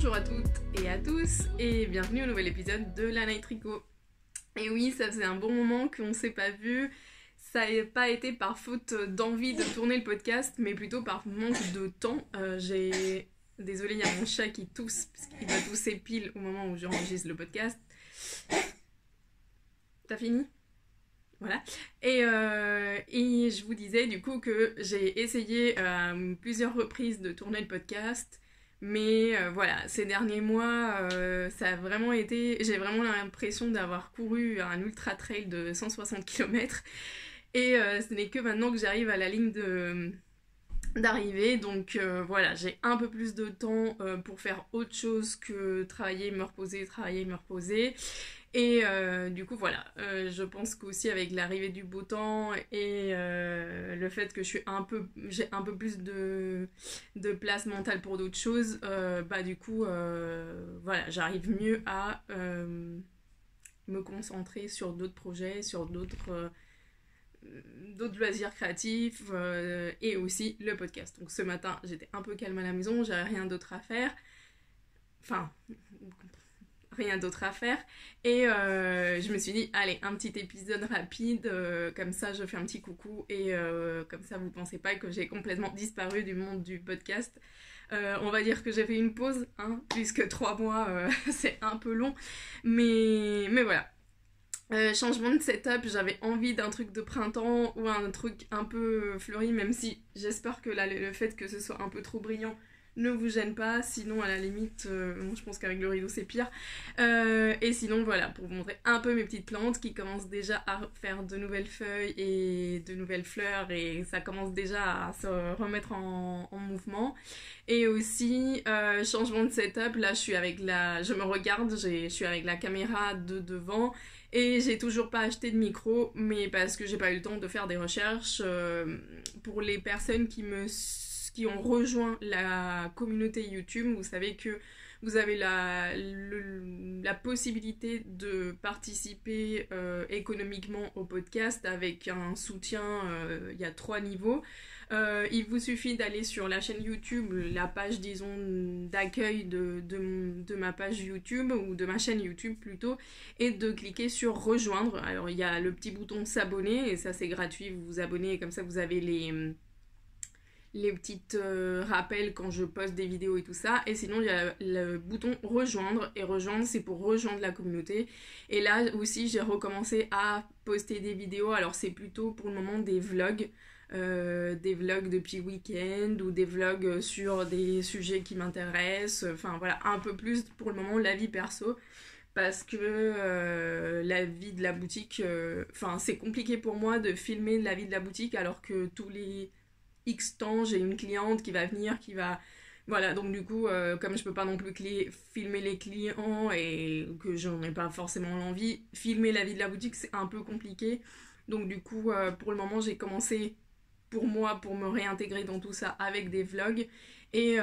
Bonjour à toutes et à tous et bienvenue au nouvel épisode de La Night Tricot. Et oui, ça faisait un bon moment qu'on ne s'est pas vu. Ça n'a pas été par faute d'envie de tourner le podcast, mais plutôt par manque de temps. Désolée, il y a mon chat qui tousse, parce qu'il va tousser pile au moment où j'enregistre le podcast. T'as fini ? Voilà. Et je vous disais du coup que j'ai essayé à plusieurs reprises de tourner le podcast. Mais voilà, ces derniers mois, ça a vraiment été... J'ai vraiment l'impression d'avoir couru un ultra trail de 160 km. Et ce n'est que maintenant que j'arrive à la ligne d'arrivée. Donc voilà, j'ai un peu plus de temps pour faire autre chose que travailler, me reposer. Et du coup voilà, je pense qu'aussi avec l'arrivée du beau temps et le fait que j'ai un peu plus de place mentale pour d'autres choses, du coup voilà, j'arrive mieux à me concentrer sur d'autres projets, sur d'autres loisirs créatifs et aussi le podcast. Donc ce matin j'étais un peu calme à la maison, j'avais rien d'autre à faire, et je me suis dit allez, un petit épisode rapide, comme ça je fais un petit coucou et comme ça vous pensez pas que j'ai complètement disparu du monde du podcast. On va dire que j'ai fait une pause, puisque 3 mois c'est un peu long, mais voilà. Changement de setup, j'avais envie d'un truc de printemps ou un truc un peu fleuri, même si j'espère que le fait que ce soit un peu trop brillant ne vous gêne pas, sinon à la limite, je pense qu'avec le rideau c'est pire. Et sinon voilà, pour vous montrer un peu mes petites plantes qui commencent déjà à faire de nouvelles feuilles et de nouvelles fleurs, et ça commence déjà à se remettre en mouvement. Et aussi, changement de setup, là je me regarde, je suis avec la caméra de devant. Et j'ai toujours pas acheté de micro, mais parce que j'ai pas eu le temps de faire des recherches. Pour les personnes qui ont rejoint la communauté YouTube, vous savez que vous avez la possibilité de participer économiquement au podcast avec un soutien, il y a 3 niveaux. Il vous suffit d'aller sur la chaîne YouTube, la page disons d'accueil de ma page YouTube, ou de ma chaîne YouTube plutôt, et de cliquer sur rejoindre. Alors il y a le petit bouton s'abonner, et ça c'est gratuit, vous vous abonnez et comme ça vous avez les petites rappels quand je poste des vidéos et tout ça. Et sinon il y a le bouton rejoindre, et rejoindre c'est pour rejoindre la communauté. Et là aussi j'ai recommencé à poster des vidéos, alors c'est plutôt pour le moment des vlogs depuis week-end, ou des vlogs sur des sujets qui m'intéressent, enfin voilà, un peu plus pour le moment la vie perso, parce que la vie de la boutique, c'est compliqué pour moi de filmer la vie de la boutique alors que tous les X temps j'ai une cliente qui va venir, voilà, donc du coup comme je peux pas non plus filmer les clients et que j'en ai pas forcément l'envie, filmer la vie de la boutique c'est un peu compliqué. Donc du coup pour le moment j'ai commencé pour me réintégrer dans tout ça avec des vlogs, et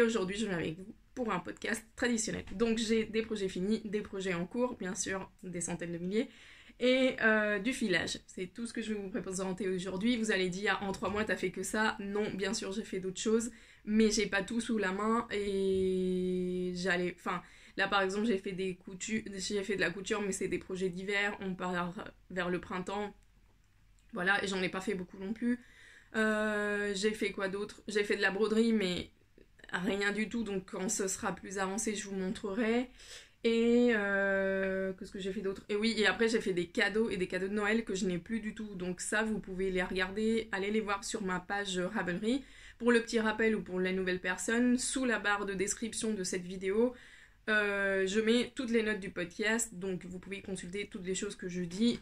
aujourd'hui je viens avec vous pour un podcast traditionnel. Donc j'ai des projets finis, des projets en cours, bien sûr des centaines de milliers, et du filage. C'est tout ce que je vais vous présenter aujourd'hui. Vous allez dire en 3 mois t'as fait que ça. Non, bien sûr j'ai fait d'autres choses, mais j'ai pas tout sous la main, et là par exemple j'ai fait de la couture, mais c'est des projets d'hiver, on part vers le printemps. Voilà, et j'en ai pas fait beaucoup non plus. J'ai fait quoi d'autre ? J'ai fait de la broderie, mais rien du tout, donc quand ce sera plus avancé, je vous montrerai. Et qu'est-ce que j'ai fait d'autre ? Et oui, et après j'ai fait des cadeaux de Noël que je n'ai plus du tout. Donc ça, vous pouvez les regarder, allez les voir sur ma page Ravelry. Pour le petit rappel ou pour les nouvelles personnes, sous la barre de description de cette vidéo, je mets toutes les notes du podcast, donc vous pouvez consulter toutes les choses que je dis,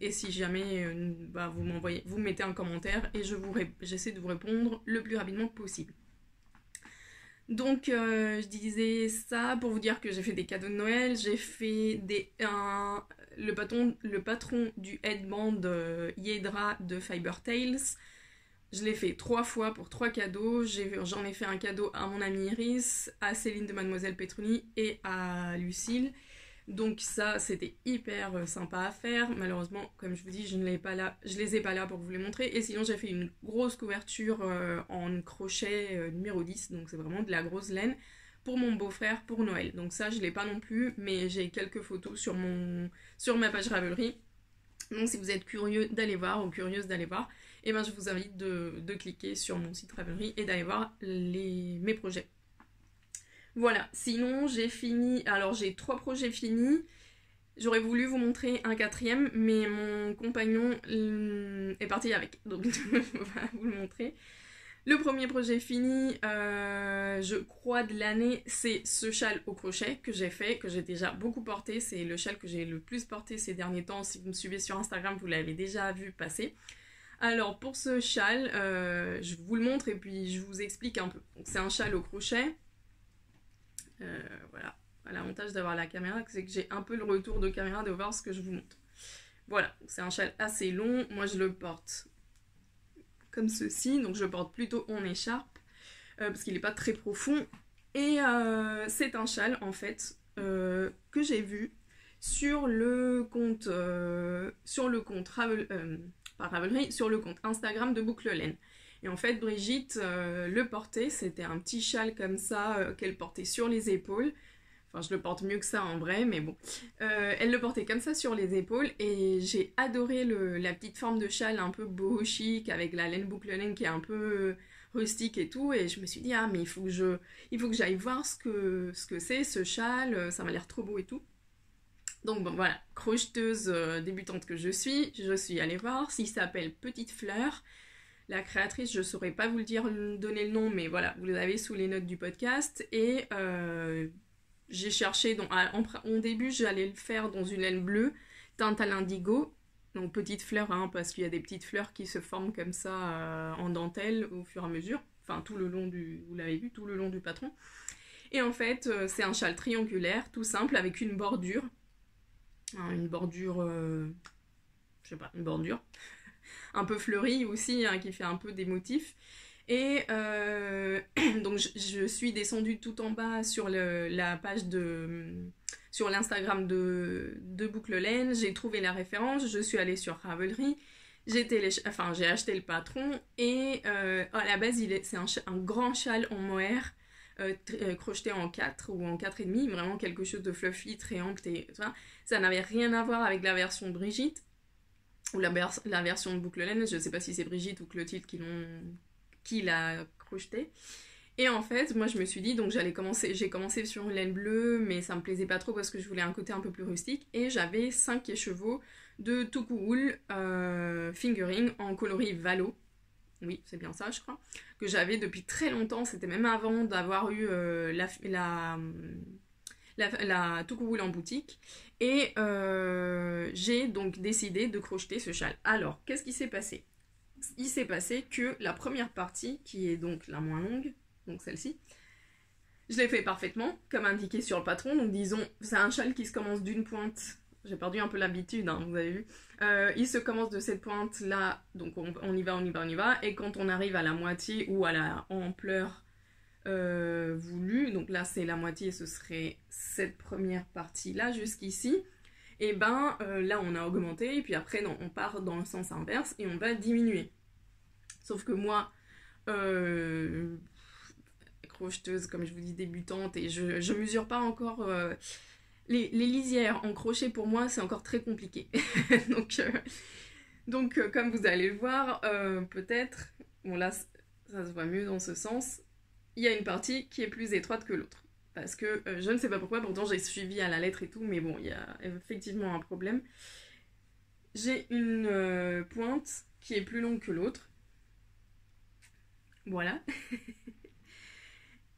et si jamais vous mettez un commentaire et j'essaie de vous répondre le plus rapidement possible. Donc je disais ça pour vous dire que j'ai fait des cadeaux de Noël, j'ai fait le patron du headband Yedra de Fiber Tales. Je l'ai fait 3 fois pour 3 cadeaux. J'en ai fait un cadeau à mon amie Iris, à Céline de Mademoiselle Petroni et à Lucille. Donc ça, c'était hyper sympa à faire. Malheureusement, comme je vous dis, je les ai pas là pour vous les montrer. Et sinon, j'ai fait une grosse couverture en crochet numéro 10. Donc c'est vraiment de la grosse laine pour mon beau-frère pour Noël. Donc ça, je l'ai pas non plus, mais j'ai quelques photos sur ma page Ravelry. Donc si vous êtes curieux d'aller voir ou curieuse d'aller voir, et ben je vous invite de cliquer sur mon site Ravelry et d'aller voir mes projets. Voilà, sinon j'ai fini, alors j'ai 3 projets finis. J'aurais voulu vous montrer un 4e, mais mon compagnon est parti avec, donc je vais vous le montrer. Le premier projet fini, je crois de l'année, c'est ce châle au crochet que j'ai fait, que j'ai déjà beaucoup porté. C'est le châle que j'ai le plus porté ces derniers temps. Si vous me suivez sur Instagram, vous l'avez déjà vu passer. Alors pour ce châle, je vous le montre et puis je vous explique un peu. C'est un châle au crochet. Voilà. L'avantage d'avoir la caméra, c'est que j'ai un peu le retour de caméra de voir ce que je vous montre. Voilà, c'est un châle assez long. Moi, je le porte comme ceci. Donc, je le porte plutôt en écharpe parce qu'il n'est pas très profond. Et c'est un châle, en fait, que j'ai vu sur le compte, sur le compte Instagram de Boucle Laine. Et en fait, Brigitte le portait. C'était un petit châle comme ça qu'elle portait sur les épaules. Enfin, je le porte mieux que ça en vrai, mais bon. Elle le portait comme ça sur les épaules et j'ai adoré la petite forme de châle un peu boho chic avec la laine Boucle Laine qui est un peu rustique et tout. Et je me suis dit, ah, mais il faut que j'aille voir ce que c'est ce châle, ça m'a l'air trop beau et tout. Donc bon, voilà, crocheteuse débutante que je suis allée voir. Il s'appelle Petite Fleur. La créatrice, je ne saurais pas vous donner le nom, mais voilà, vous l'avez sous les notes du podcast. Et j'ai cherché, donc, en début j'allais le faire dans une laine bleue, teinte à l'indigo, donc petite fleur, hein, parce qu'il y a des petites fleurs qui se forment comme ça en dentelle au fur et à mesure, enfin tout le long vous l'avez vu, tout le long du patron. Et en fait, c'est un châle triangulaire, tout simple, avec une bordure, hein, une bordure un peu fleurie aussi, hein, qui fait un peu des motifs. Et donc je suis descendue tout en bas sur la page sur l'Instagram de Boucle Laine, j'ai trouvé la référence, je suis allée sur Ravelry, j'ai acheté le patron et à la base c'est un grand châle en mohair crocheté en 4 ou en 4,5, vraiment quelque chose de fluffy, triangle, ça n'avait rien à voir avec la version de Brigitte ou la version de Boucle Laine, je ne sais pas si c'est Brigitte ou Clotilde qui l'a crocheté. Et en fait, moi je me suis dit, donc j'ai commencé sur une laine bleue, mais ça me plaisait pas trop parce que je voulais un côté un peu plus rustique. Et j'avais 5 écheveaux de Tuku Wool fingering en coloris Valo. Oui, c'est bien ça, je crois. Que j'avais depuis très longtemps, c'était même avant d'avoir eu la Tuku Wool en boutique. Et j'ai donc décidé de crocheter ce châle. Alors, qu'est-ce qui s'est passé ? Il s'est passé que la première partie, qui est donc la moins longue, donc celle-ci, je l'ai fait parfaitement, comme indiqué sur le patron. Donc disons, c'est un châle qui se commence d'une pointe. J'ai perdu un peu l'habitude, hein, vous avez vu. Il se commence de cette pointe-là, donc on y va. Et quand on arrive à la moitié ou à la ampleur voulue, donc là c'est la moitié, ce serait cette première partie-là jusqu'ici. Et ben là on a augmenté et puis après on part dans le sens inverse et on va diminuer. Sauf que moi, crocheteuse comme je vous dis débutante et je mesure pas encore les lisières en crochet, pour moi c'est encore très compliqué. donc comme vous allez le voir, peut-être, bon là ça se voit mieux dans ce sens, il y a une partie qui est plus étroite que l'autre. Parce que je ne sais pas pourquoi, pourtant j'ai suivi à la lettre et tout, mais bon, il y a effectivement un problème. J'ai une pointe qui est plus longue que l'autre. Voilà.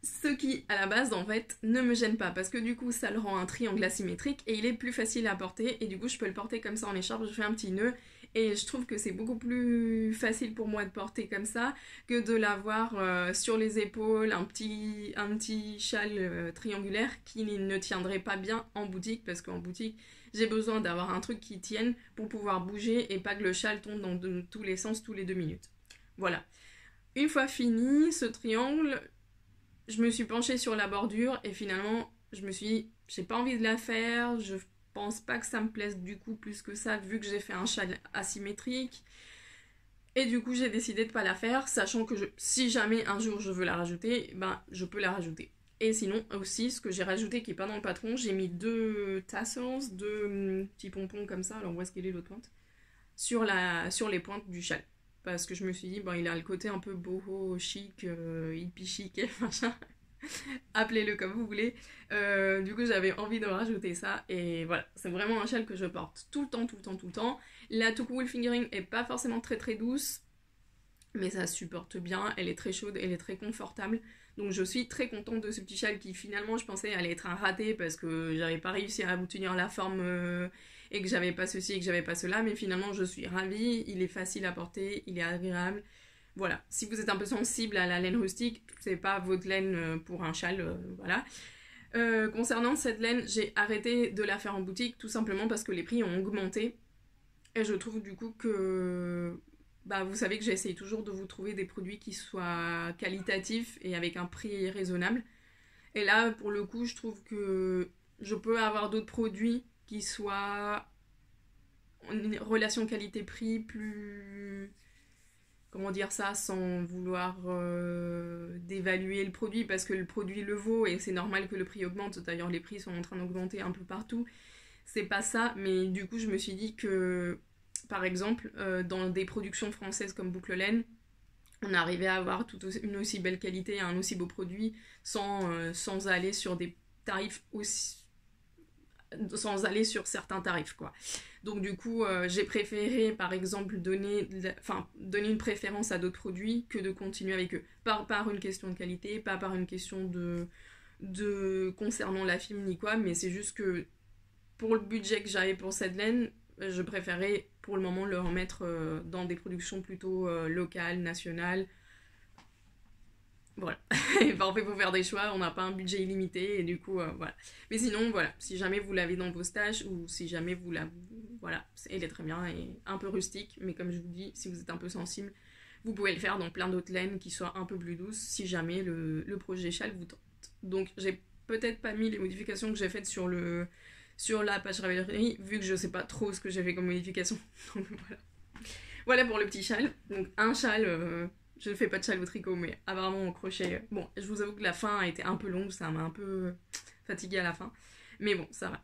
Ce qui, à la base, en fait, ne me gêne pas, parce que du coup, ça le rend un triangle asymétrique, et il est plus facile à porter, et du coup, je peux le porter comme ça en écharpe, je fais un petit nœud, et je trouve que c'est beaucoup plus facile pour moi de porter comme ça que de l'avoir sur les épaules, un petit châle triangulaire qui ne tiendrait pas bien en boutique, parce qu'en boutique j'ai besoin d'avoir un truc qui tienne pour pouvoir bouger et pas que le châle tombe dans tous les sens tous les 2 minutes. Voilà. Une fois fini ce triangle, je me suis penchée sur la bordure et finalement je me suis dit j'ai pas envie de la faire, je pense pas que ça me plaise du coup plus que ça vu que j'ai fait un châle asymétrique et du coup j'ai décidé de pas la faire, sachant que si jamais un jour je veux la rajouter, ben je peux la rajouter. Et sinon aussi, ce que j'ai rajouté qui est pas dans le patron, j'ai mis 2 tassels, 2 petits pompons comme ça, alors où est-ce qu'il est l'autre pointe sur les pointes du châle. Parce que je me suis dit, bon, il a le côté un peu boho chic, hippie chic et machin. Appelez-le comme vous voulez. Du coup, j'avais envie de rajouter ça. Et voilà, c'est vraiment un châle que je porte tout le temps, tout le temps, tout le temps. La Took Wool Fingering est pas forcément très très douce, mais ça supporte bien. Elle est très chaude, elle est très confortable. Donc je suis très contente de ce petit châle qui finalement je pensais allait être un raté parce que j'avais pas réussi à vous tenir la forme et que j'avais pas ceci et que j'avais pas cela. Mais finalement je suis ravie, il est facile à porter, il est agréable. Voilà, si vous êtes un peu sensible à la laine rustique, c'est pas votre laine pour un châle, voilà. Concernant cette laine, j'ai arrêté de la faire en boutique tout simplement parce que les prix ont augmenté. Et je trouve du coup que bah, vous savez que j'essaye toujours de vous trouver des produits qui soient qualitatifs et avec un prix raisonnable. Et là, pour le coup, je trouve que je peux avoir d'autres produits qui soient en relation qualité-prix plus... Comment dire ça sans vouloir dévaluer le produit parce que le produit le vaut et c'est normal que le prix augmente. D'ailleurs, les prix sont en train d'augmenter un peu partout. C'est pas ça, mais du coup, je me suis dit que par exemple, dans des productions françaises comme Boucle Laine, on arrivait à avoir une aussi belle qualité et un aussi beau produit sans aller sur des tarifs aussi... sans aller sur certains tarifs, quoi. Donc du coup, j'ai préféré, par exemple, donner une préférence à d'autres produits que de continuer avec eux. Par une question de qualité, pas par une question de concernant la film ni quoi, mais c'est juste que pour le budget que j'avais pour cette laine, je préférais pour le moment le remettre dans des productions plutôt locales, nationales. Voilà. Et parfois, il faut faire des choix, on n'a pas un budget illimité, et du coup, voilà. Mais sinon, voilà, si jamais vous l'avez dans vos stages, ou si jamais vous la... Voilà, elle est très bien, et un peu rustique, mais comme je vous dis, si vous êtes un peu sensible, vous pouvez le faire dans plein d'autres laines qui soient un peu plus douces, si jamais le projet châle vous tente. Donc, j'ai peut-être pas mis les modifications que j'ai faites sur la page Ravelry, vu que je sais pas trop ce que j'ai fait comme modification. Donc voilà. Voilà pour le petit châle. Donc un châle, je ne fais pas de châle au tricot, mais apparemment au crochet. Bon, je vous avoue que la fin a été un peu longue, ça m'a un peu fatiguée à la fin. Mais bon, ça va.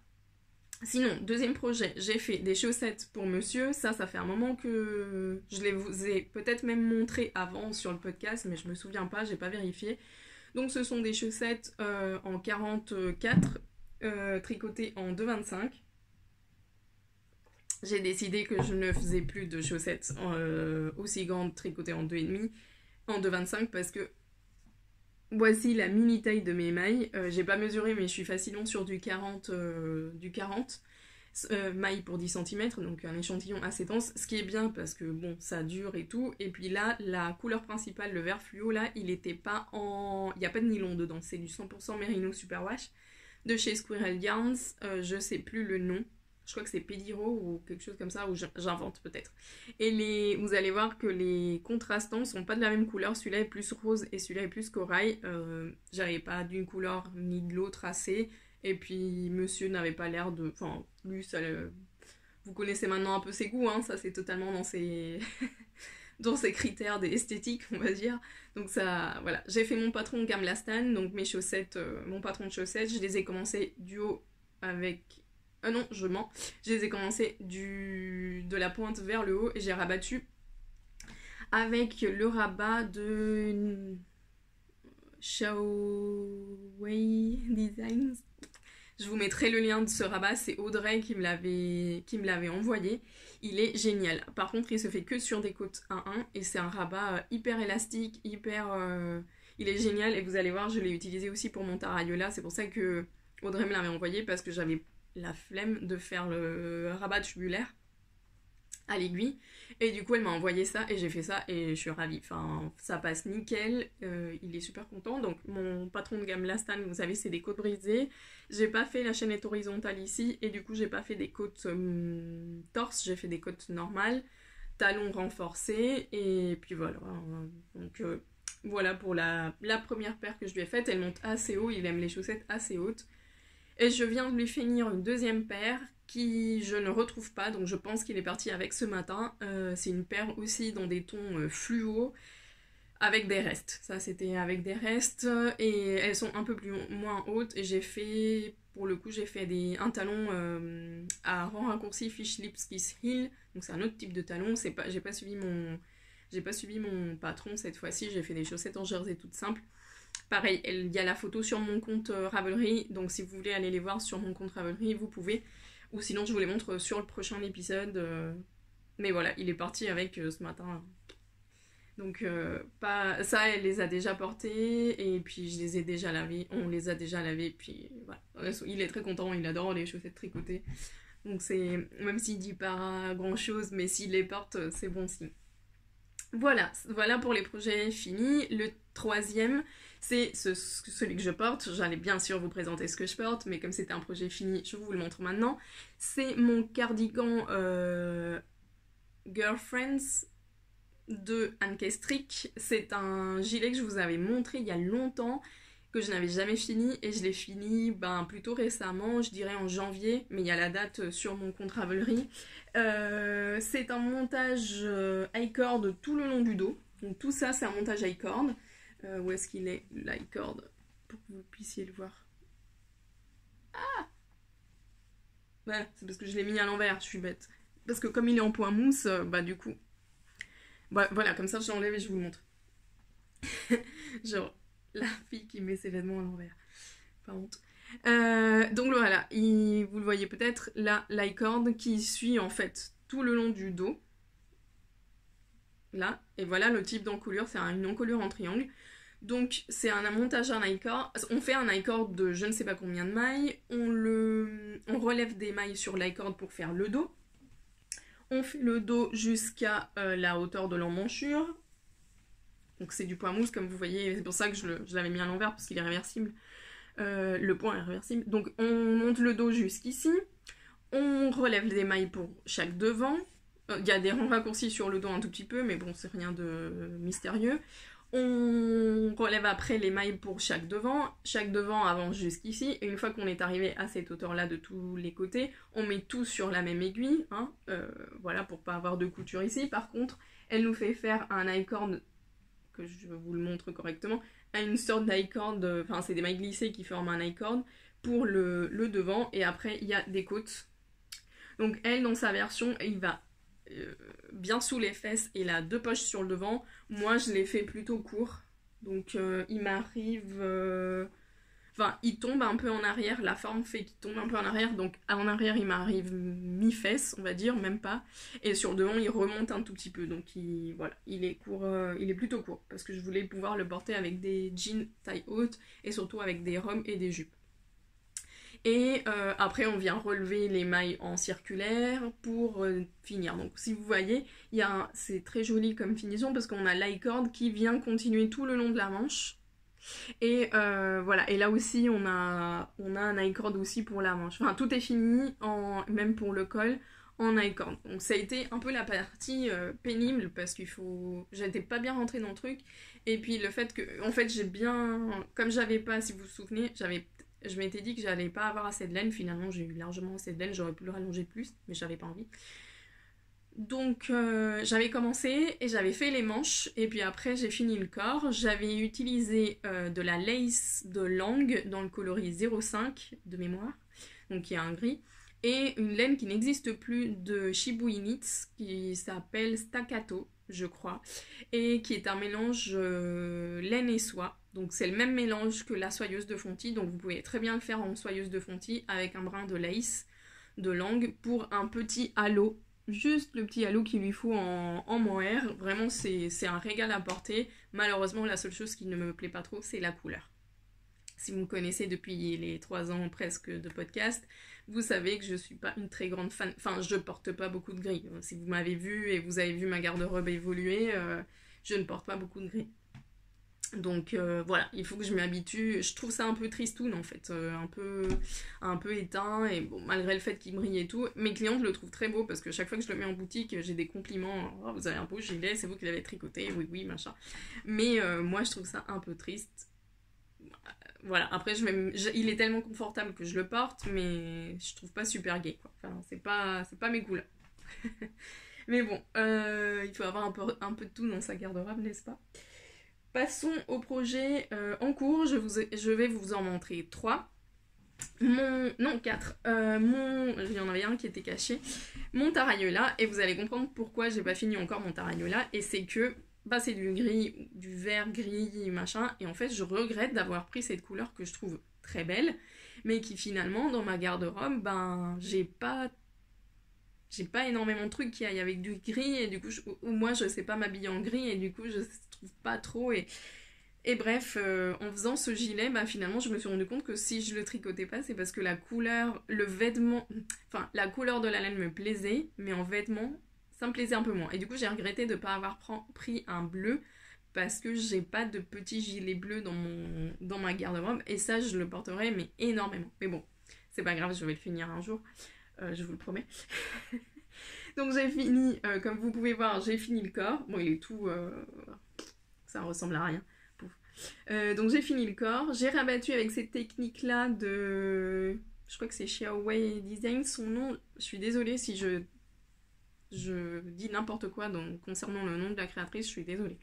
Sinon, deuxième projet, j'ai fait des chaussettes pour monsieur. Ça fait un moment que je les vous ai peut-être même montré avant sur le podcast, mais je me souviens pas, j'ai pas vérifié. Donc ce sont des chaussettes en 44, tricotées en 2,25. J'ai décidé que je ne faisais plus de chaussettes aussi grandes tricotées en 2,5, en 2,25 parce que voici la mini taille de mes mailles. J'ai pas mesuré mais je suis facilement sur du 40, mailles pour 10 cm, donc un échantillon assez dense, ce qui est bien parce que bon, ça dure et tout. Et puis là, la couleur principale, le vert fluo, là, il était pas en... Il n'y a pas de nylon dedans, c'est du 100% Merino Superwash de chez Squirrel Yarns, je sais plus le nom. Je crois que c'est Pediro ou quelque chose comme ça, ou j'invente peut-être. Et vous allez voir que les contrastants sont pas de la même couleur. Celui-là est plus rose et celui-là est plus corail. J'avais pas d'une couleur ni de l'autre assez. Et puis monsieur n'avait pas l'air de... Enfin, lui, ça... Vous connaissez maintenant un peu ses goûts, hein, ça c'est totalement dans ses... dans ses critères d'esthétique, on va dire. Donc ça, voilà. J'ai fait mon patron Gamlastan, donc mes chaussettes, mon patron de chaussettes, je les ai commencé du haut avec... non, je mens. Je les ai commencé de la pointe vers le haut et j'ai rabattu avec le rabat de Shaowei Designs. Je vous mettrai le lien de ce rabat, c'est Audrey qui me l'avait envoyé. Il est génial. Par contre, il se fait que sur des côtes 1-1 et c'est un rabat hyper élastique, il est génial et vous allez voir, je l'ai utilisé aussi pour mon Tarayola. C'est pour ça que Audrey me l'avait envoyé parce que j'avais la flemme de faire le rabat tubulaire à l'aiguille et du coup elle m'a envoyé ça et j'ai fait ça et je suis ravie, enfin ça passe nickel, il est super content. Donc mon patron de gamme Lastan, vous savez, c'est des côtes brisées, j'ai pas fait la chaînette horizontale ici et du coup j'ai pas fait des côtes torse, j'ai fait des côtes normales, talons renforcés et puis voilà. Donc voilà pour la première paire que je lui ai faite. Elle monte assez haut, il aime les chaussettes assez hautes. Et je viens de lui finir une deuxième paire qui je ne retrouve pas, donc je pense qu'il est parti avec ce matin. C'est une paire aussi dans des tons fluo. avec des restes. Ça, c'était avec des restes. Et elles sont un peu moins hautes. Et j'ai fait, pour le coup, j'ai fait un talon à rang raccourci Fish Lips Kiss Heel. Donc c'est un autre type de talon. J'ai pas suivi mon patron cette fois-ci. J'ai fait des chaussettes en jersey toutes simples. Pareil, il y a la photo sur mon compte Ravelry. Donc si vous voulez aller les voir sur mon compte Ravelry, vous pouvez. Ou sinon, je vous les montre sur le prochain épisode. Mais voilà, il est parti avec ce matin. Donc ça, elle les a déjà portés et puis je les ai déjà lavés, on les a déjà lavés, puis voilà. Il est très content, il adore les chaussettes tricotées. Donc c'est, même s'il dit pas grand chose, mais s'il les porte, c'est bon signe. Voilà pour les projets finis. Le troisième, c'est celui que je porte. J'allais bien sûr vous présenter ce que je porte, mais comme c'était un projet fini, je vous le montre maintenant. C'est mon cardigan Girlfriends de Anne Kestrick. C'est un gilet que je vous avais montré il y a longtemps, que je n'avais jamais fini, et je l'ai fini plutôt récemment, je dirais en janvier, mais il y a la date sur mon compte Ravelry. C'est un montage I-cord tout le long du dos, donc tout ça c'est un montage I-cord. Où est-ce qu'il est, l'i-cord, pour que vous puissiez le voir? Ouais, c'est parce que je l'ai mis à l'envers, je suis bête. Parce que comme il est en point mousse, du coup... voilà, comme ça je l'enlève et je vous le montre. Genre, la fille qui met ses vêtements à l'envers. Pas honte. Donc voilà, vous le voyez peut-être, là, l'i-cord qui suit en fait tout le long du dos. Là, et voilà le type d'encolure, c'est une encolure en triangle. Donc c'est un montage en i-cord. On fait un i-cord de je ne sais pas combien de mailles. On relève des mailles sur l'i-cord pour faire le dos. On fait le dos jusqu'à la hauteur de l'emmanchure. Donc c'est du point mousse comme vous voyez. C'est pour ça que je l'avais mis à l'envers parce qu'il est réversible. Le point est réversible. Donc on monte le dos jusqu'ici. On relève des mailles pour chaque devant. Il y a des rangs raccourcis sur le dos un tout petit peu, mais bon, c'est rien de mystérieux. On relève après les mailles pour chaque devant avance jusqu'ici, et une fois qu'on est arrivé à cette hauteur-là de tous les côtés, on met tout sur la même aiguille, voilà, pour pas avoir de couture ici. Par contre, elle nous fait faire un i-cord, que je vous le montre correctement, une sorte d'i-cord, enfin c'est des mailles glissées qui forment un i-cord pour le devant, et après il y a des côtes. Donc elle, dans sa version, il va bien sous les fesses et là 2 poches sur le devant. Moi je l'ai fait plutôt court, donc il m'arrive enfin il tombe un peu en arrière, la forme fait qu'il tombe un peu en arrière, donc en arrière il m'arrive mi-fesse on va dire, même pas, et sur le devant il remonte un tout petit peu, donc voilà, il est court, il est plutôt court parce que je voulais pouvoir le porter avec des jeans taille haute et surtout avec des robes et des jupes. Et après on vient relever les mailles en circulaire pour finir. Donc si vous voyez, c'est très joli comme finition parce qu'on a l'i-cord qui vient continuer tout le long de la manche. Et voilà, et là aussi on a un i-cord aussi pour la manche. Enfin tout est fini, même pour le col, en i-cord. Donc ça a été un peu la partie pénible parce j'étais pas bien rentrée dans le truc. Et puis le fait que, en fait comme j'avais pas, si vous vous souvenez, je m'étais dit que j'allais pas avoir assez de laine, finalement j'ai eu largement assez de laine, j'aurais pu le rallonger plus, mais j'avais pas envie. Donc j'avais commencé et j'avais fait les manches, et puis après j'ai fini le corps. J'avais utilisé de la lace de Lange dans le coloris 05 de mémoire, donc qui est un gris, et une laine qui n'existe plus de Shibui Knits qui s'appelle Staccato, je crois, et qui est un mélange laine et soie. Donc c'est le même mélange que la soyeuse de Fonty, donc vous pouvez très bien le faire en soyeuse de Fonty avec un brin de lace de Lange pour un petit halo, juste le petit halo qu'il lui faut en mohair. Vraiment c'est un régal à porter. Malheureusement la seule chose qui ne me plaît pas trop c'est la couleur. Si vous me connaissez depuis les 3 ans presque de podcast, vous savez que je suis pas une très grande fan, enfin je porte pas beaucoup de gris. Si vous m'avez vu et vous avez vu ma garde-robe évoluer, je ne porte pas beaucoup de gris. Donc voilà, il faut que je m'y habitue. Je trouve ça un peu tristoun en fait, un peu éteint, et bon, malgré le fait qu'il brille et tout, mes clientes le trouvent très beau parce que chaque fois que je le mets en boutique, j'ai des compliments. Oh, vous avez un beau gilet, c'est vous qui l'avez tricoté, oui, machin. Mais moi je trouve ça un peu triste. Voilà, après il est tellement confortable que je le porte, mais je trouve pas super gay quoi. Enfin, c'est pas mes couleurs. Mais bon, il faut avoir un peu de tout dans sa garde-robe, n'est-ce pas? Passons au projet en cours. Je vais vous en montrer 3. Non, 4. Il y en avait un qui était caché. Mon Tarayola, et vous allez comprendre pourquoi j'ai pas fini encore mon Tarayola, et c'est que c'est du gris, du vert gris, machin, et en fait je regrette d'avoir pris cette couleur que je trouve très belle, mais qui finalement dans ma garde-robe, j'ai pas énormément de trucs qui aillent avec du gris, et du coup moi je sais pas m'habiller en gris, et du coup je trouve pas trop, et bref, en faisant ce gilet, finalement, je me suis rendu compte que si je le tricotais pas, c'est parce que la couleur, la couleur de la laine me plaisait, mais en vêtement, ça me plaisait un peu moins. Et du coup, j'ai regretté de ne pas avoir pris un bleu, parce que j'ai pas de petit gilet bleu dans ma garde-robe, et ça, je le porterai, mais énormément. Mais bon, c'est pas grave, je vais le finir un jour, je vous le promets. Donc j'ai fini, comme vous pouvez voir, j'ai fini le corps. Bon, il est tout... ça ressemble à rien. Donc j'ai fini le corps, j'ai rabattu avec cette technique là je crois que c'est Xiaowei Design son nom, je suis désolée si je dis n'importe quoi concernant le nom de la créatrice, je suis désolée.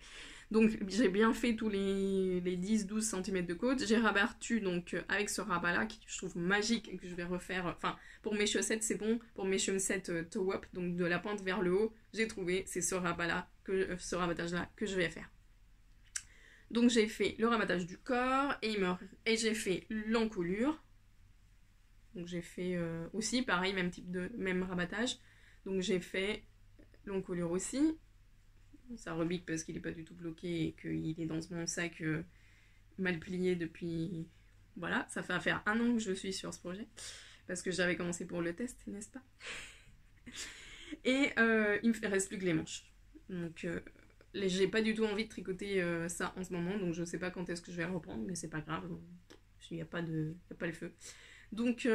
Donc j'ai bien fait tous les 10-12 cm de côte, j'ai rabattu donc avec ce rabat là qui je trouve magique et que je vais refaire, pour mes chaussettes c'est bon, pour mes chaussettes toe-up, donc de la pointe vers le haut, j'ai trouvé, c'est ce rabattage là que je vais faire. Donc j'ai fait le rabattage du corps et j'ai fait l'encolure. Donc j'ai fait aussi pareil, même rabattage. Donc j'ai fait l'encolure aussi. Ça rebique parce qu'il n'est pas du tout bloqué et qu'il est dans mon sac mal plié depuis... Voilà, ça fait faire 1 an que je suis sur ce projet. Parce que j'avais commencé pour le test, n'est-ce pas? Et il me reste plus que les manches. Donc... j'ai pas du tout envie de tricoter ça en ce moment, donc je sais pas quand est-ce que je vais reprendre, mais c'est pas grave, il n'y a pas le feu. Donc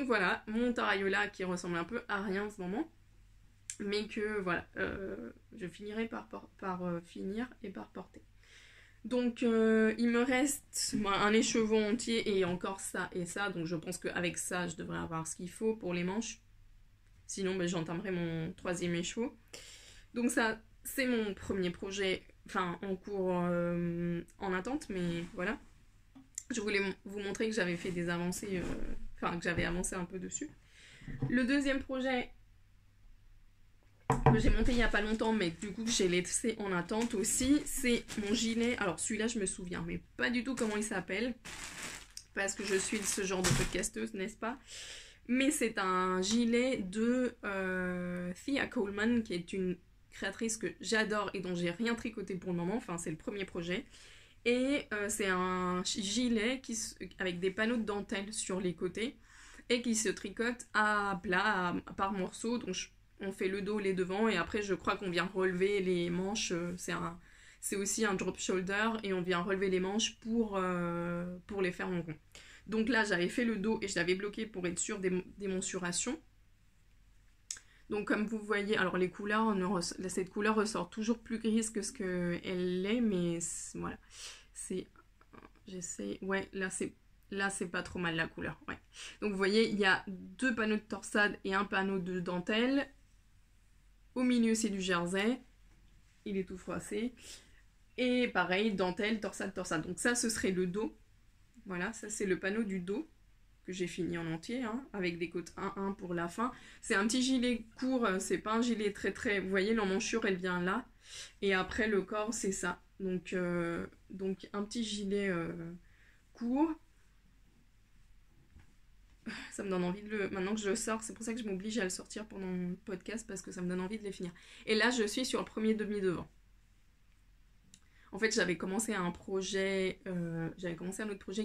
voilà, mon Tarayola qui ressemble un peu à rien en ce moment, mais que voilà, je finirai par finir et par porter. Donc il me reste un écheveau entier et encore ça et ça, donc je pense qu'avec ça je devrais avoir ce qu'il faut pour les manches. Sinon j'entamerai mon 3e écheveau. Donc ça... c'est mon premier projet, en cours en attente, mais voilà. Je voulais vous montrer que j'avais fait des avancées, que j'avais avancé un peu dessus. Le 2e projet que j'ai monté il n'y a pas longtemps, mais du coup que j'ai laissé en attente aussi, c'est mon gilet. Alors celui-là, je me souviens, mais pas du tout comment il s'appelle, parce que je suis ce genre de podcasteuse, n'est-ce pas? Mais c'est un gilet de Thea Coleman, qui est une créatrice que j'adore et dont j'ai rien tricoté pour le moment, c'est le premier projet, et c'est un gilet avec des panneaux de dentelle sur les côtés et qui se tricote à plat par morceaux, donc on fait le dos, les devants, et après je crois qu'on vient relever les manches, c'est aussi un drop shoulder et on vient relever les manches pour les faire en rond. Donc là j'avais fait le dos et je l'avais bloqué pour être sûre des mensurations. Donc comme vous voyez, alors les couleurs, cette couleur ressort toujours plus grise que ce qu'elle est, mais voilà. Ouais, là c'est pas trop mal la couleur, ouais. Donc vous voyez, il y a 2 panneaux de torsade et un panneau de dentelle. Au milieu c'est du jersey, il est tout froissé. Et pareil, dentelle, torsade, torsade. Donc ça ce serait le dos. Voilà, ça c'est le panneau du dos. Que j'ai fini en entier, avec des côtes 1-1 pour la fin. C'est un petit gilet court, c'est pas un gilet très... Vous voyez, l'emmanchure, elle vient là. Et après, le corps, c'est ça. Donc un petit gilet court. Ça me donne envie Maintenant que je le sors, c'est pour ça que je m'oblige à le sortir pendant le podcast, parce que ça me donne envie de les finir. Et là, je suis sur le premier demi-devant. En fait, j'avais commencé un autre projet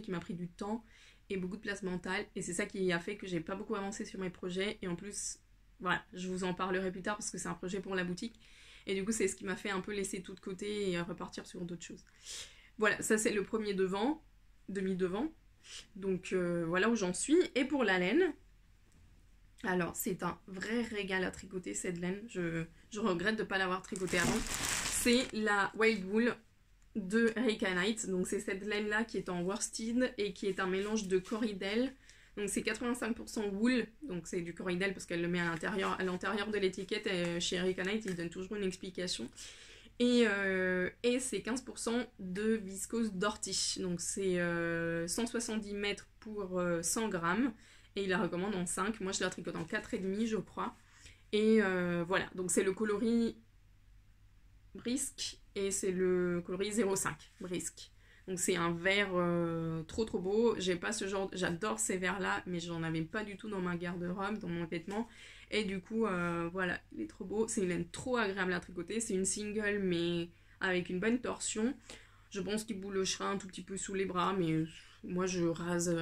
qui m'a pris du temps et beaucoup de place mentale, et c'est ça qui a fait que j'ai pas beaucoup avancé sur mes projets, et en plus, voilà, je vous en parlerai plus tard parce que c'est un projet pour la boutique, et du coup c'est ce qui m'a fait un peu laisser tout de côté et repartir sur d'autres choses. Voilà, ça c'est le premier demi-devant, donc voilà où j'en suis. Et pour la laine, alors c'est un vrai régal à tricoter cette laine, je regrette de ne pas l'avoir tricotée avant. C'est la Wild Wool de Erika Knight, donc c'est cette laine là qui est en worsted et qui est un mélange de corridel, donc c'est 85% wool, donc c'est du corridel parce qu'elle le met à l'intérieur de l'étiquette, chez Erika Knight ils donnent toujours une explication, Et c'est 15% de viscose d'ortie. Donc c'est 170 mètres pour 100 grammes. Et il la recommande en 5. Moi je la tricote en 4,5 je crois. Et voilà, donc c'est le coloris Brisk et c'est le coloris 0,5 Brisk. Donc c'est un vert trop beau. J'ai pas ce genre, j'adore ces verts là, mais j'en avais pas du tout dans ma garde-robe, dans mon vêtement. Et du coup, voilà, il est trop beau. C'est une laine trop agréable à tricoter. C'est une single, mais avec une bonne torsion. Je pense qu'il boulochera un tout petit peu sous les bras, mais moi je rase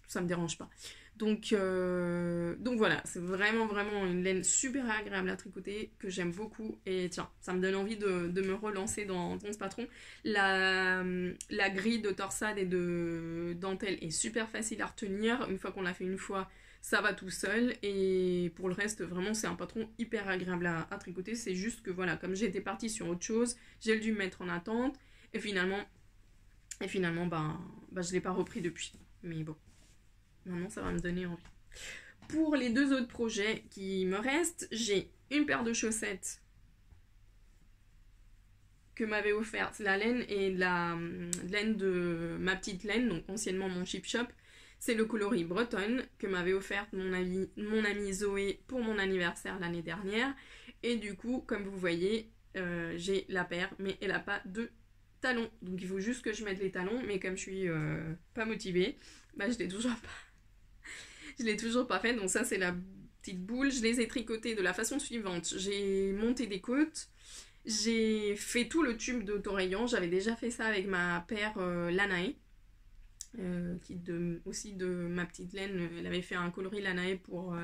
ça me dérange pas. Donc voilà, c'est vraiment une laine super agréable à tricoter que j'aime beaucoup. Et tiens, ça me donne envie de me relancer dans ce patron. La grille de torsade et de dentelle est super facile à retenir. Une fois qu'on l'a fait une fois, ça va tout seul. Et pour le reste, vraiment, c'est un patron hyper agréable à tricoter. C'est juste que voilà, comme j'étais partie sur autre chose, j'ai dû me mettre en attente. Et finalement je ne l'ai pas repris depuis. Mais bon. Maintenant, ça va me donner envie. Pour les 2 autres projets qui me restent, j'ai une paire de chaussettes que m'avait offerte la laine et la laine de ma petite laine, donc anciennement mon Chip Shop. C'est le coloris bretonne que m'avait offert mon amie Zoé pour mon anniversaire l'année dernière. Et du coup, comme vous voyez, j'ai la paire, mais elle n'a pas de talons. Donc il faut juste que je mette les talons, mais comme je suis pas motivée, je l'ai toujours pas. Je l'ai toujours pas fait, donc ça c'est la petite boule. Je les ai tricotées de la façon suivante. J'ai monté des côtes, j'ai fait tout le tube d'autorayon. J'avais déjà fait ça avec ma paire Lanae, qui aussi de ma petite laine. Elle avait fait un coloris Lanae pour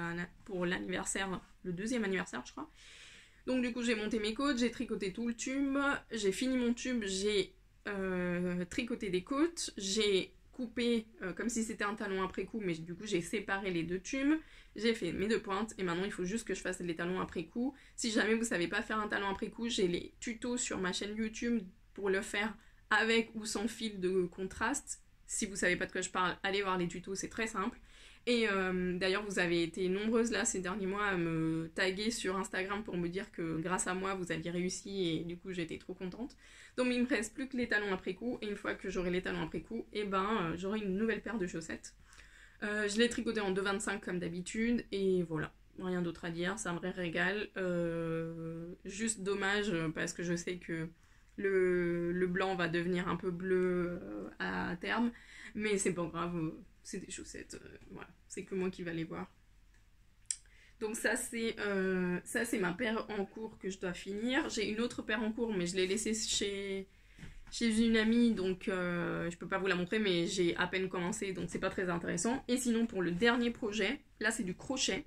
l'anniversaire, le 2e anniversaire je crois. Donc du coup j'ai monté mes côtes, j'ai tricoté tout le tube, j'ai fini mon tube, j'ai tricoté des côtes, j'ai coupé comme si c'était un talon après coup, mais du coup j'ai séparé les 2 tubes, j'ai fait mes 2 pointes et maintenant il faut juste que je fasse les talons après coup. Si jamais vous savez pas faire un talon après coup, j'ai les tutos sur ma chaîne YouTube pour le faire avec ou sans fil de contraste. Si vous savez pas de quoi je parle, allez voir les tutos, c'est très simple. Et d'ailleurs vous avez été nombreuses là ces derniers mois à me taguer sur Instagram pour me dire que grâce à moi vous aviez réussi et du coup j'étais trop contente. Donc il me reste plus que les talons après coup et une fois que j'aurai les talons après coup, j'aurai une nouvelle paire de chaussettes. Je l'ai tricoté en 2,25 comme d'habitude et voilà, rien d'autre à dire, c'est un vrai régal. Juste dommage parce que je sais que le blanc va devenir un peu bleu à terme, mais c'est pas grave. C'est des chaussettes, voilà, c'est que moi qui va les voir. Donc ça c'est ma paire en cours que je dois finir. J'ai une autre paire en cours mais je l'ai laissée chez une amie, donc je peux pas vous la montrer, mais j'ai à peine commencé, donc c'est pas très intéressant. Et sinon pour le dernier projet, là c'est du crochet.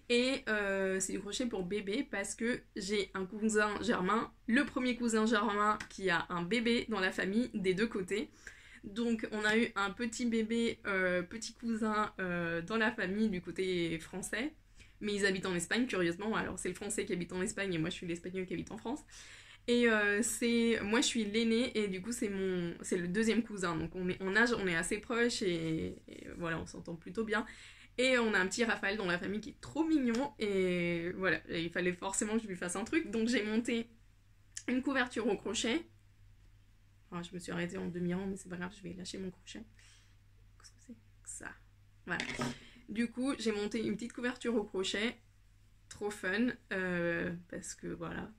Et c'est du crochet pour bébé parce que j'ai un cousin germain, le premier cousin germain qui a un bébé dans la famille des 2 côtés. Donc on a eu un petit bébé, petit cousin dans la famille du côté français, mais ils habitent en Espagne curieusement. Alors c'est le français qui habite en Espagne et moi je suis l'espagnol qui habite en France. Et moi je suis l'aînée et du coup c'est le 2e cousin, donc en âge on est assez proches et voilà, on s'entend plutôt bien. Et on a un petit Raphaël dans la famille qui est trop mignon et voilà, il fallait forcément que je lui fasse un truc, donc j'ai monté une couverture au crochet. Enfin, je me suis arrêtée en demi-rang, mais c'est pas grave, je vais lâcher mon crochet. Qu'est-ce que c'est? Ça. Voilà. Du coup, j'ai monté une petite couverture au crochet. Trop fun. Parce que voilà.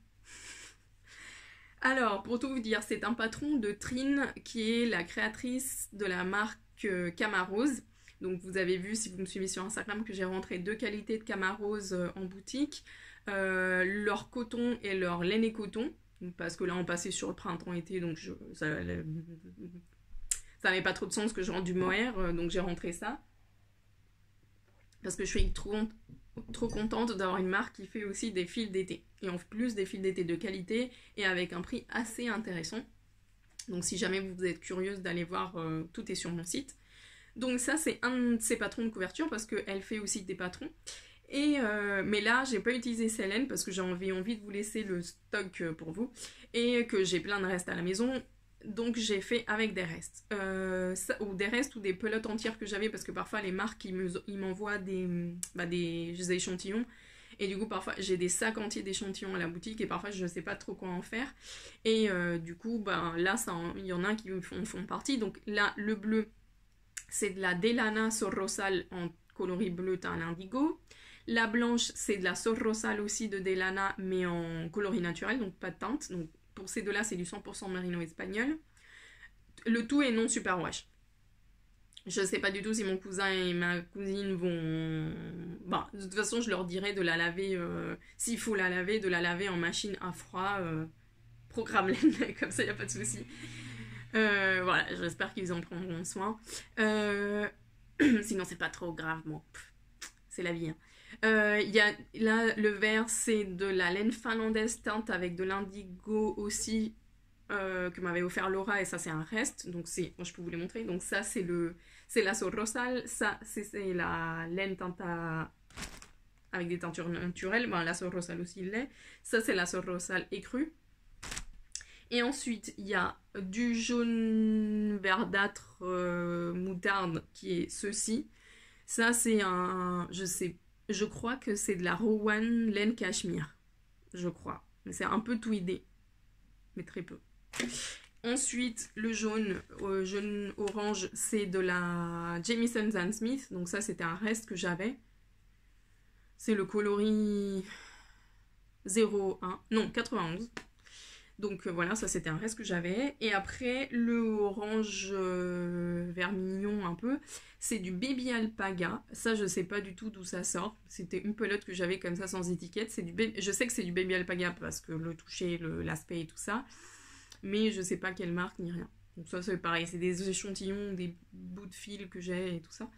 Alors, pour tout vous dire, c'est un patron de Trine qui est la créatrice de la marque Camarose. Donc vous avez vu, si vous me suivez sur Instagram, que j'ai rentré 2 qualités de Camarose en boutique. Leur coton et leur laine et coton. Parce que là on passait sur le printemps-été, donc ça n'avait pas trop de sens que je rentre du mohair, donc j'ai rentré ça. Parce que je suis trop contente d'avoir une marque qui fait aussi des fils d'été. Et en plus des fils d'été de qualité et avec un prix assez intéressant. Donc si jamais vous êtes curieuse d'aller voir, tout est sur mon site. Donc ça c'est un de ses patrons de couverture parce qu'elle fait aussi des patrons. Mais là j'ai pas utilisé ces laines parce que j'avais envie de vous laisser le stock pour vous et que j'ai plein de restes à la maison, donc j'ai fait avec des restes ou des restes ou des pelotes entières que j'avais parce que parfois les marques ils m'envoient des échantillons Et du coup, parfois, j'ai des sacs entiers d'échantillons à la boutique et parfois, je ne sais pas trop quoi en faire. Et du coup, ben, là, il y en a qui font partie. Donc là, le bleu, c'est de la Delana Sorrosal en coloris bleu teint indigo. La blanche, c'est de la Sorrosal aussi de Delana, mais en coloris naturel, donc pas de teinte. Donc pour ces deux-là, c'est du 100% merino espagnol. Le tout est non superwash. Je sais pas du tout si mon cousin et ma cousine vont... Bon, de toute façon, je leur dirai de la laver, s'il faut la laver, de la laver en machine à froid, programme laine, comme ça, il n'y a pas de souci. Voilà, j'espère qu'ils en prendront soin. Sinon, c'est pas trop grave, bon, c'est la vie. Y a, là, le vert, c'est de la laine finlandaise teinte avec de l'indigo aussi, que m'avait offert Laura, et ça c'est un reste, donc moi je peux vous les montrer. Donc ça c'est la Sorrosal, ça c'est la laine teinte avec des teintures naturelles, ben, la Sorrosal aussi l'est, ça c'est la Sorrosal écrue. Et ensuite il y a du jaune verdâtre moutarde qui est ceci. Ça c'est je crois que c'est de la Rowan laine cachemire, je crois, mais c'est un peu tweedé, mais très peu. Ensuite, le jaune orange, c'est de la Jamieson & Smith. Donc ça, c'était un reste que j'avais. C'est le coloris 01, non, 91. Donc voilà, ça c'était un reste que j'avais. Et après, le orange vermillon un peu, c'est du Baby Alpaga. Ça, je sais pas du tout d'où ça sort. C'était une pelote que j'avais comme ça sans étiquette. Je sais que c'est du Baby Alpaga parce que le toucher, l'aspect et tout ça. Mais je sais pas quelle marque ni rien. Donc ça c'est pareil, c'est des échantillons, des bouts de fil que j'ai et tout ça.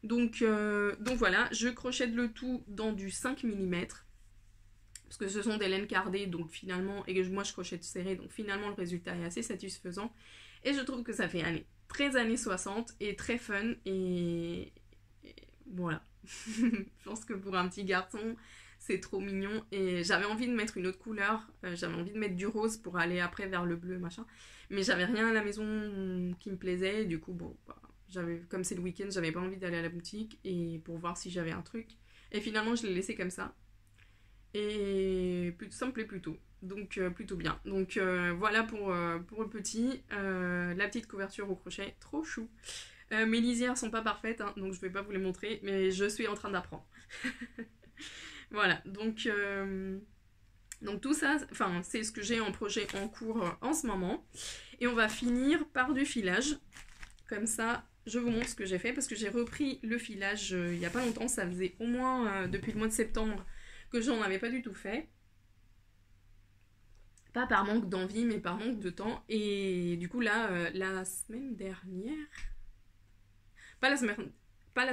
Donc voilà, je crochète le tout dans du 5 mm. Parce que ce sont des laines cardées, donc finalement, et moi je crochète serré, donc finalement le résultat est assez satisfaisant. Et je trouve que ça fait très années 60 et très fun. Et voilà. Je pense que pour un petit garçon, c'est trop mignon. Et j'avais envie de mettre une autre couleur. J'avais envie de mettre du rose pour aller après vers le bleu, machin. Mais j'avais rien à la maison qui me plaisait. Du coup, bon, bah, comme c'est le week-end, j'avais pas envie d'aller à la boutique et pour voir si j'avais un truc. Et finalement, je l'ai laissé comme ça. Et ça me plaît plutôt. Donc, plutôt bien. Donc, voilà pour le petit. La petite couverture au crochet, trop chou. Mes lisières sont pas parfaites, hein, donc je vais pas vous les montrer. Mais je suis en train d'apprendre. Voilà, donc tout ça, c'est ce que j'ai en projet en cours en ce moment. Et on va finir par du filage. Comme ça, je vous montre ce que j'ai fait parce que j'ai repris le filage il n'y a pas longtemps. Ça faisait au moins depuis le mois de septembre que j'en avais pas du tout fait. Pas par manque d'envie, mais par manque de temps. Et du coup, là, la semaine dernière... Pas la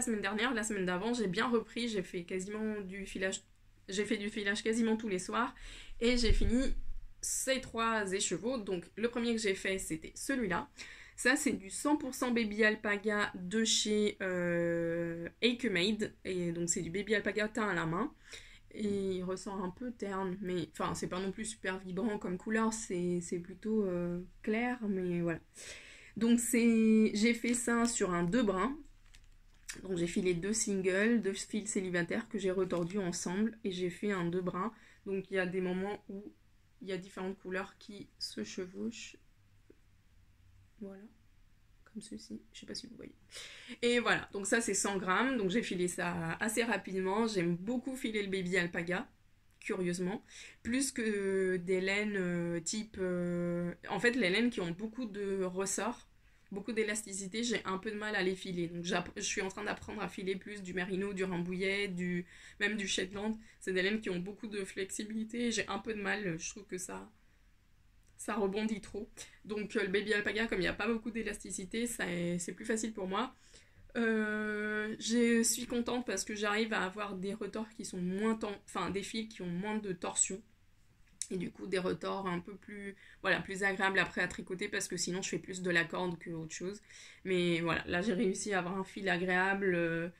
semaine dernière, la semaine d'avant, j'ai bien repris, j'ai fait quasiment du filage, quasiment tous les soirs et j'ai fini ces 3 écheveaux. Donc le premier que j'ai fait, c'était celui-là. Ça, c'est du 100% Baby Alpaga de chez Acre-Made. Et donc c'est du Baby Alpaga teint à la main. Et il ressort un peu terne, mais enfin c'est pas non plus super vibrant comme couleur, c'est plutôt clair, mais voilà. Donc j'ai fait ça sur un 2 brins. Donc j'ai filé 2 singles, 2 fils célibataires que j'ai retordus ensemble et j'ai fait un 2 brins. Donc il y a des moments où il y a différentes couleurs qui se chevauchent. Voilà, comme ceci, je sais pas si vous voyez. Et voilà, donc ça c'est 100 grammes, donc j'ai filé ça assez rapidement. J'aime beaucoup filer le Baby Alpaga, curieusement, plus que des laines type... En fait, les laines qui ont beaucoup de ressorts, beaucoup d'élasticité, j'ai un peu de mal à les filer. Donc je suis en train d'apprendre à filer plus du merino, du rambouillet, même du shetland. C'est des laines qui ont beaucoup de flexibilité. J'ai un peu de mal, je trouve que ça rebondit trop. Donc le Baby Alpaga, comme il n'y a pas beaucoup d'élasticité, c'est plus facile pour moi. Je suis contente parce que j'arrive à avoir des retors qui sont des fils qui ont moins de torsion. Et du coup des retors un peu plus agréables après à tricoter parce que sinon je fais plus de la corde que autre chose. Mais voilà, là j'ai réussi à avoir un fil agréable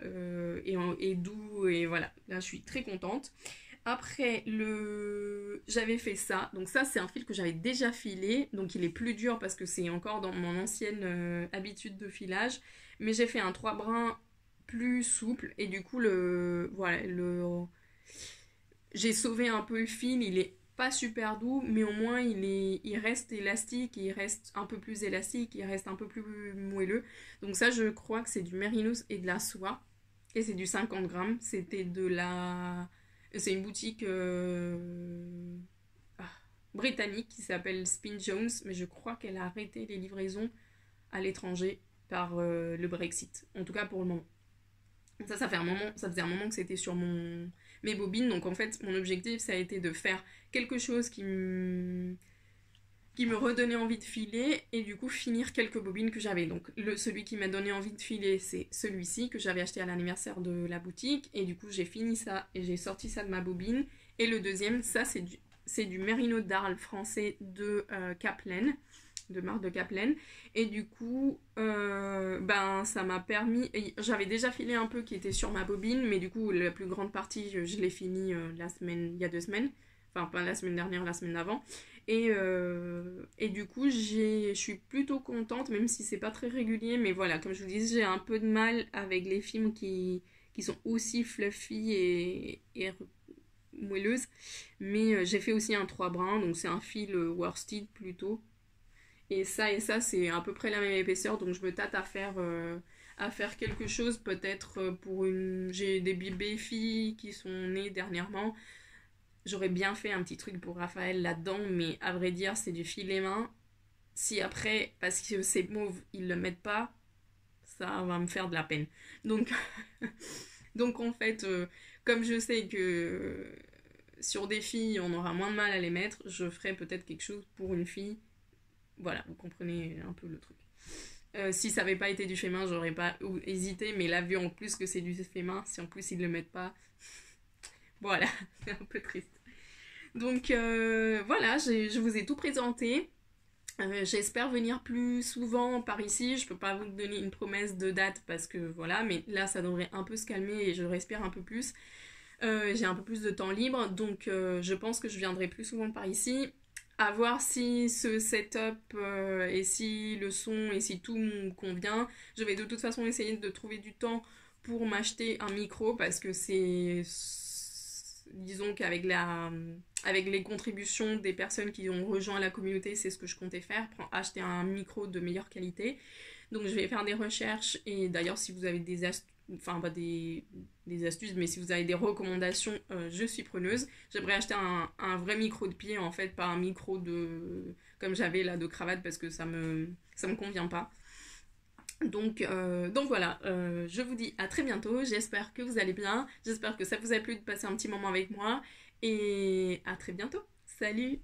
et doux et voilà, là je suis très contente. Après j'avais fait ça, donc ça c'est un fil que j'avais déjà filé, donc il est plus dur parce que c'est encore dans mon ancienne habitude de filage, mais j'ai fait un 3 brins plus souple et du coup J'ai sauvé un peu le fil, il est pas super doux, mais au moins il reste élastique, il reste un peu plus élastique, il reste un peu plus moelleux. Donc ça, je crois que c'est du mérinos et de la soie. Et c'est du 50 grammes. C'était de la... C'est une boutique britannique qui s'appelle Spin Jones, mais je crois qu'elle a arrêté les livraisons à l'étranger par le Brexit. En tout cas pour le moment. Ça faisait un moment que c'était sur mes bobines. Donc en fait, mon objectif, ça a été de faire quelque chose qui me redonnait envie de filer et du coup finir quelques bobines que j'avais. Donc celui qui m'a donné envie de filer, c'est celui-ci que j'avais acheté à l'anniversaire de la boutique et du coup j'ai fini ça et j'ai sorti ça de ma bobine. Et le deuxième, ça c'est du Merino d'Arles français de Kaplan, de marque de Kaplan. Et du coup, ça m'a permis... J'avais déjà filé un peu qui était sur ma bobine, mais du coup, la plus grande partie, je l'ai fini il y a 2 semaines. Enfin, pas la semaine dernière, la semaine d'avant. Et du coup, je suis plutôt contente, même si c'est pas très régulier. Mais voilà, comme je vous disais, j'ai un peu de mal avec les films qui sont aussi fluffy et moelleuses. Mais j'ai fait aussi un 3 brins, donc c'est un fil worsted plutôt. Et ça, c'est à peu près la même épaisseur, donc je me tâte à faire quelque chose, peut-être pour une... J'ai des bébés filles qui sont nées dernièrement. J'aurais bien fait un petit truc pour Raphaël là-dedans, mais à vrai dire, c'est du filet main. Si après, parce que c'est mauve, ils le mettent pas, ça va me faire de la peine. Donc, donc en fait, comme je sais que sur des filles, on aura moins de mal à les mettre, je ferai peut-être quelque chose pour une fille. Voilà, vous comprenez un peu le truc. Si ça avait pas été du fait main, j'aurais pas hésité, mais là, vu en plus que c'est du fait main, si en plus ils le mettent pas, voilà, c'est un peu triste. Donc voilà, je vous ai tout présenté. J'espère venir plus souvent par ici. Je peux pas vous donner une promesse de date parce que voilà, mais là ça devrait un peu se calmer et je respire un peu plus. J'ai un peu plus de temps libre, donc je pense que je viendrai plus souvent par ici. À voir si ce setup et si le son et si tout me convient. Je vais de toute façon essayer de trouver du temps pour m'acheter un micro parce que c'est... Disons qu'avec avec les contributions des personnes qui ont rejoint la communauté, c'est ce que je comptais faire, acheter un micro de meilleure qualité. Donc je vais faire des recherches et d'ailleurs si vous avez des astuces, enfin pas des astuces, mais si vous avez des recommandations, je suis preneuse. J'aimerais acheter un vrai micro de pied en fait, pas un micro de comme j'avais là de cravate parce que ça me convient pas. Donc voilà, je vous dis à très bientôt, j'espère que vous allez bien, j'espère que ça vous a plu de passer un petit moment avec moi et à très bientôt. Salut!